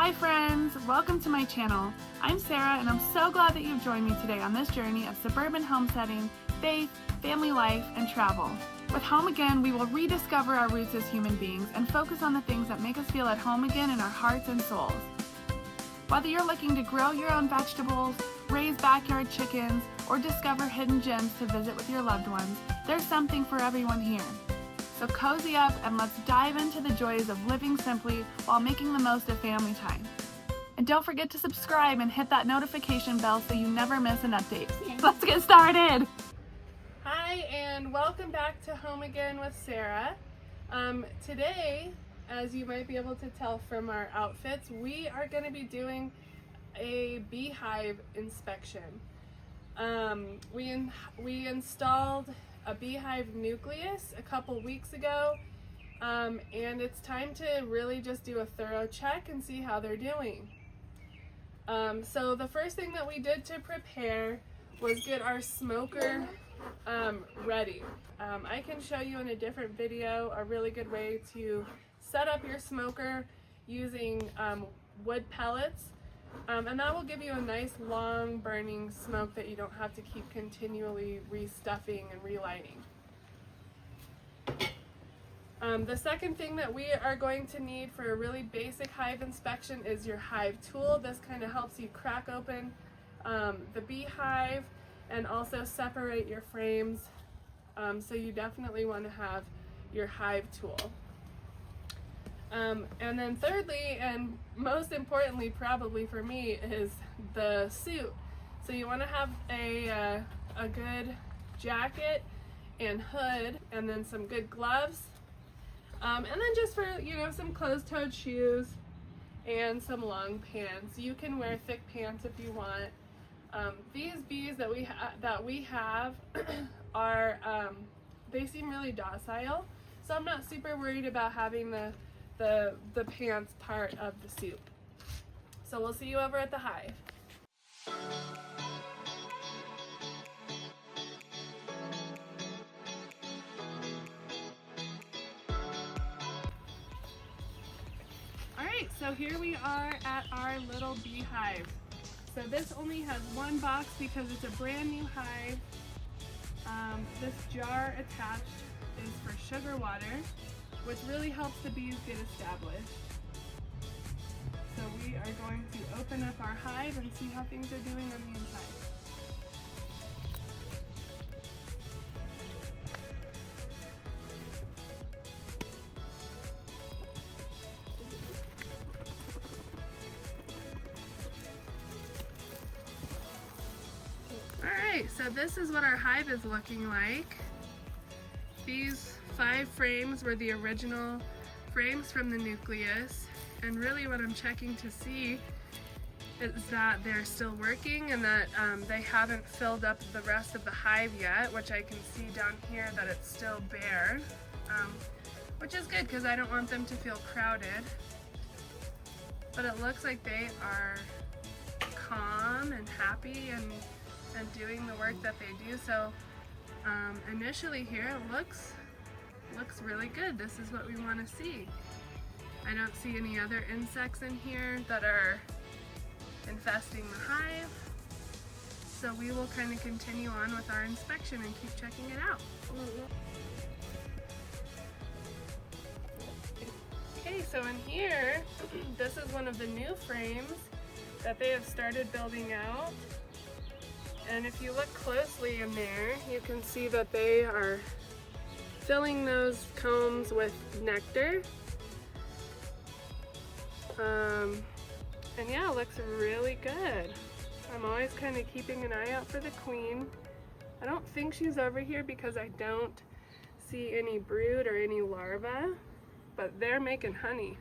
Hi friends, welcome to my channel. I'm Sarah and I'm so glad that you've joined me today on this journey of suburban homesteading, faith, family life, and travel. With Home Again, we will rediscover our roots as human beings and focus on the things that make us feel at home again in our hearts and souls. Whether you're looking to grow your own vegetables, raise backyard chickens, or discover hidden gems to visit with your loved ones, there's something for everyone here. So cozy up and let's dive into the joys of living simply while making the most of family time. And don't forget to subscribe and hit that notification bell so you never miss an update. Let's get started! Hi and welcome back to Home Again with Sarah. Today, as you might be able to tell from our outfits, we are going to be doing a beehive inspection. We installed a beehive nucleus a couple weeks ago, and it's time to really just do a thorough check and see how they're doing. So the first thing that we did to prepare was get our smoker ready. I can show you in a different video a really good way to set up your smoker using wood pellets. And that will give you a nice long burning smoke that you don't have to keep continually restuffing and relighting. The second thing that we are going to need for a really basic hive inspection is your hive tool. This kind of helps you crack open the beehive and also separate your frames. So you definitely want to have your hive tool. And then thirdly, and most importantly probably for me, is the suit. So you want to have a good jacket and hood, and then some good gloves, and then just for, some closed-toed shoes and some long pants. You can wear thick pants if you want. These bees that we have are they seem really docile, so I'm not super worried about having the pants part of the suit. So we'll see you over at the hive. Alright, so here we are at our little beehive. So this only has one box because it's a brand new hive. This jar attached is for sugar water, which really helps the bees get established. So we are going to open up our hive and see how things are doing on the inside. Alright, so this is what our hive is looking like. These 5 frames were the original frames from the nucleus, and really what I'm checking to see is that they're still working and that they haven't filled up the rest of the hive yet, which I can see down here that it's still bare, which is good because I don't want them to feel crowded. But it looks like they are calm and happy and doing the work that they do. So initially here it looks really good. This is what we want to see. I don't see any other insects in here that are infesting the hive. So we will kind of continue on with our inspection and keep checking it out. Okay, so in here, this is one of the new frames that they have started building out. And if you look closely in there, you can see that they are filling those combs with nectar. And yeah, it looks really good. I'm always kind of keeping an eye out for the queen. I don't think she's over here because I don't see any brood or any larvae, but they're making honey.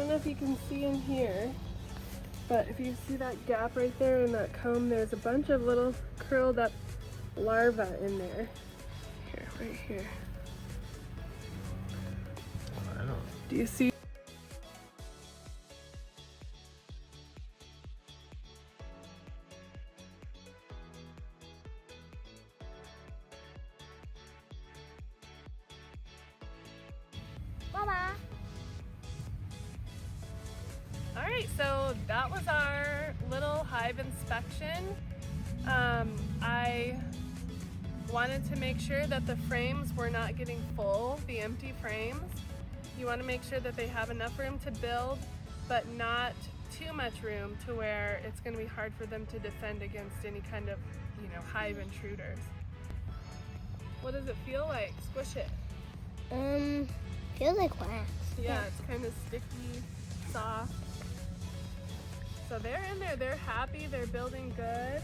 don't know if you can see in here, but if you see that gap right there in that comb, there's a bunch of little curled up larvae in there. Here, right here. I don't. Do you see? Mama. All right, so that was our little hive inspection. I wanted to make sure that the frames were not getting full, the empty frames. You want to make sure that they have enough room to build, but not too much room to where it's going to be hard for them to defend against any kind of, hive intruders. What does it feel like? Squish it. Feels like wax. Yeah, it's kind of sticky, soft. So they're in there, they're happy, they're building good.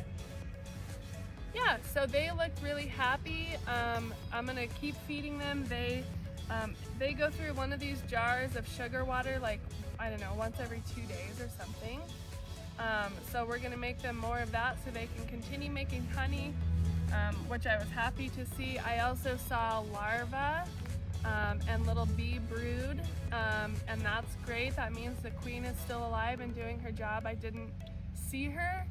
Yeah, so they looked really happy. I'm gonna keep feeding them. They go through one of these jars of sugar water, like, I don't know, once every 2 days or something. So we're gonna make them more of that so they can continue making honey, which I was happy to see. I also saw larvae and little bee brood, and that's great. That means the queen is still alive and doing her job. I didn't see her,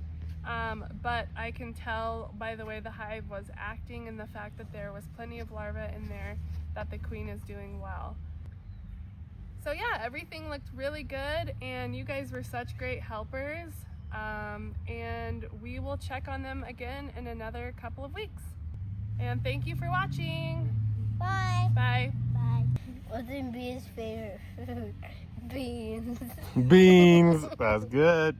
but I can tell by the way the hive was acting and the fact that there was plenty of larvae in there that the queen is doing well. So yeah, everything looked really good and you guys were such great helpers, and we will check on them again in another couple of weeks. And thank you for watching. Bye. Bye. Bye. What's in Bean's favorite food? Beans. Beans. That's good.